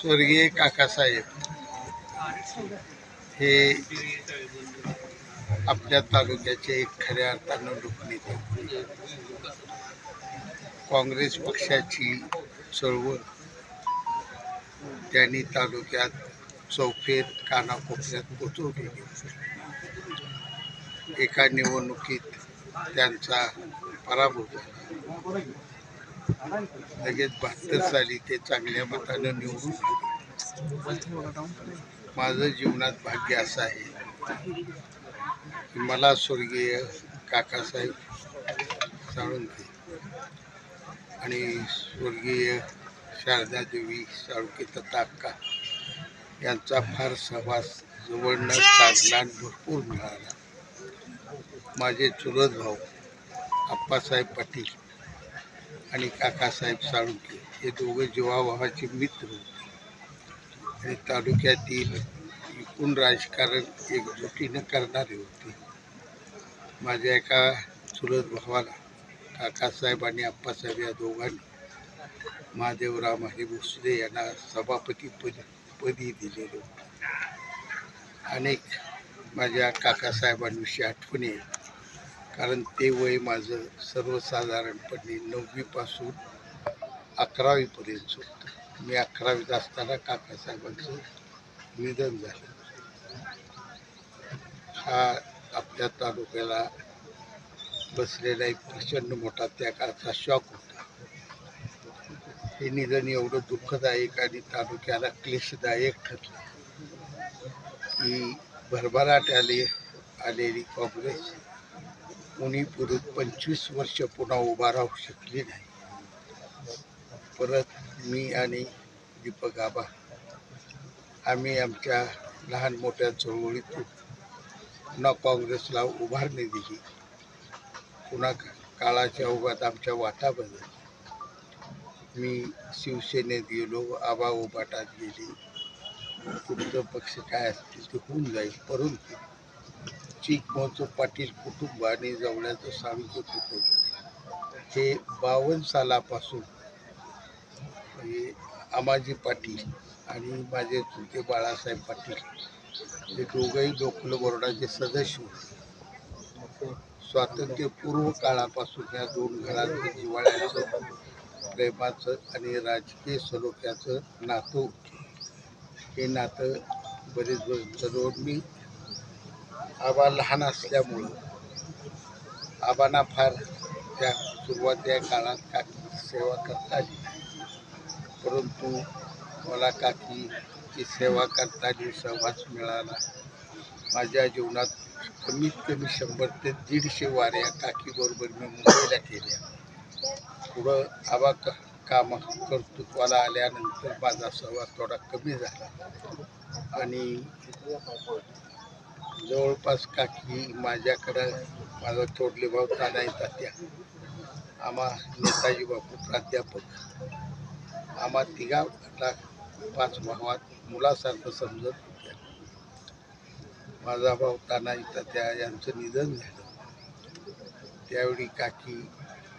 स्वर्गीय काकासाहेब हे आपल्या तालुक्याचे एक खऱ्या अर्थानं लोकनेते. काँग्रेस पक्षाची चळवळ त्यांनी तालुक्यात चौफेर कानाकोपऱ्यात पोचवलेली. एका निवडणुकीत त्यांचा पराभव झाला. लगेच 72 साली ते चांगल्या मतानं निवडून आले. माझं जीवनात भाग्य असं आहे की मला स्वर्गीय काकासाहेब साळुंखे आणि स्वर्गीय शारदादेवी साळुंखे तथा अक्का यांचा फार सहवास जवळनं साधला आणि भरपूर मिळाला. माझे चुलत भाऊ आप्पासाहेब पाटील आणि काकासाहेब साळुंखे हे दोघे जीवाभावाचे मित्र होते आणि तालुक्यातील एकूण राजकारण एकजुटीनं करणारे होते. माझ्या एका चुलत भावाला काकासाहेब आणि आप्पासाहेब या दोघांनी महादेवराव माने भोसले यांना सभापतीपदी दिलेले होते. अनेक माझ्या काकासाहेबांविषयी आठवणी आहेत, कारण ते वय माझं सर्वसाधारणपणे 9वी पासून 11वी पर्यंत होतं. मी 11वीत असताना काकासाहेबांचं निधन झालं. हा आपल्या तालुक्याला बसलेला एक प्रचंड मोठा त्या काळचा शॉक होता. हे निधन एवढं दुःखदायक आणि तालुक्याला क्लेशदायक ठरलं की भरभराट आलेली काँग्रेस कोणी पुढे 25 वर्ष पुन्हा उभा राहू शकली नाही. परत मी आणि दीपक आबा आम्ही आमच्या लहान मोठ्या चळवळीतून पुन्हा काँग्रेसला उभारणी दिली. पुन्हा काळाच्या ओघात आमच्या वाटा बदलल्या. मी शिवसेनेत गेलो, आबा उभाटात गेले. पुढचं पक्ष काय असतील ते होऊन जाईल. परंतु चिकमोहचं पाटील कुटुंब आणि जवळचं साळुंखे कुटुंब हे 52 सालापासून म्हणजे आमाजी पाटील आणि माझे चुलते बाळासाहेब पाटील हे दोघंही लोकल बोर्डाचे सदस्य होते. स्वातंत्र्यपूर्व काळापासून या दोन घरांचं जिव्हाळ्याचं, प्रेमाचं आणि राजकीय सलोख्याचं नातं होतं. हे नातं बरेच वर्ष जवळ मी आबा लहान असल्यामुळं आबांना फार त्या सुरुवातीच्या काळात काकीची सेवा करता आली, परंतु मला काकीची सेवा करताना सहवास मिळाला. माझ्या जीवनात कमीत कमी 100 ते 150 वाऱ्या काकीबरोबर मी मुंबईला केल्या. पुढं आबा काम कर्तृत्वाला आल्यानंतर माझा सहवास थोडा कमी झाला आणि जवळपास काकी माझ्याकडं माझा थोरले भाऊ तानाई तात्या, आम्हा नेताजी बापू प्राध्यापक, आम्हा तिघांना 5 भावात मुलासारखं समजत होत्या. माझा भाऊ तानाई तात्या यांचं निधन झालं. त्यावेळी काकी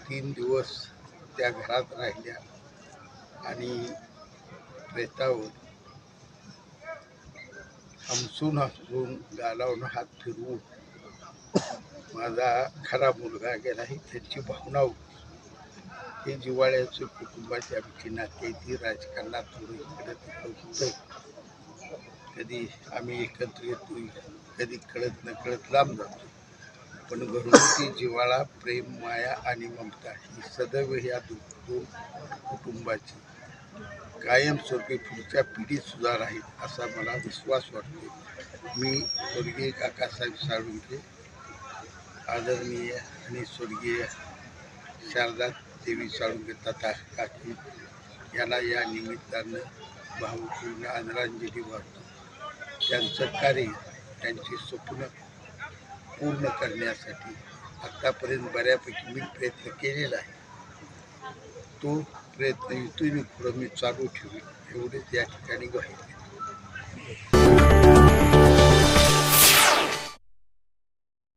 3 दिवस त्या घरात राहिल्या आणि प्रेतावर हमसून गालावून हात फिरवून माझा खरा मुलगा गेला ही त्यांची भावना होती. हे जिव्हाळ्याचं कुटुंबाची आमची नाते ती राजकारणात थोडं इकडं तिकडं होतं. कधी आम्ही एकत्र येतो, कधी कळत नकळत लांब जातो, पण घरगुती जिव्हाळा, प्रेम, माया आणि ममता ही सदैव ह्या दोन कुटुंबाची कायमस्वरूपी पुढच्या पिढीत सुद्धा राहील असा मला विश्वास वाटतो. मी स्वर्गीय काकासाहेब साळुंखे, आदरणीय आणि स्वर्गीय शारदा देवी साळुंखे तथा काकी यांना या निमित्तानं भावपूर्ण आदरांजली वाटतो. त्यांचं कार्य, त्यांची स्वप्न पूर्ण करण्यासाठी आत्तापर्यंत बऱ्यापैकी मी प्रयत्न केलेला आहे. तो प्रयत्न इथून पुढं मी चालू ठेवेन एवढेच या ठिकाणी ग्वाही देतो.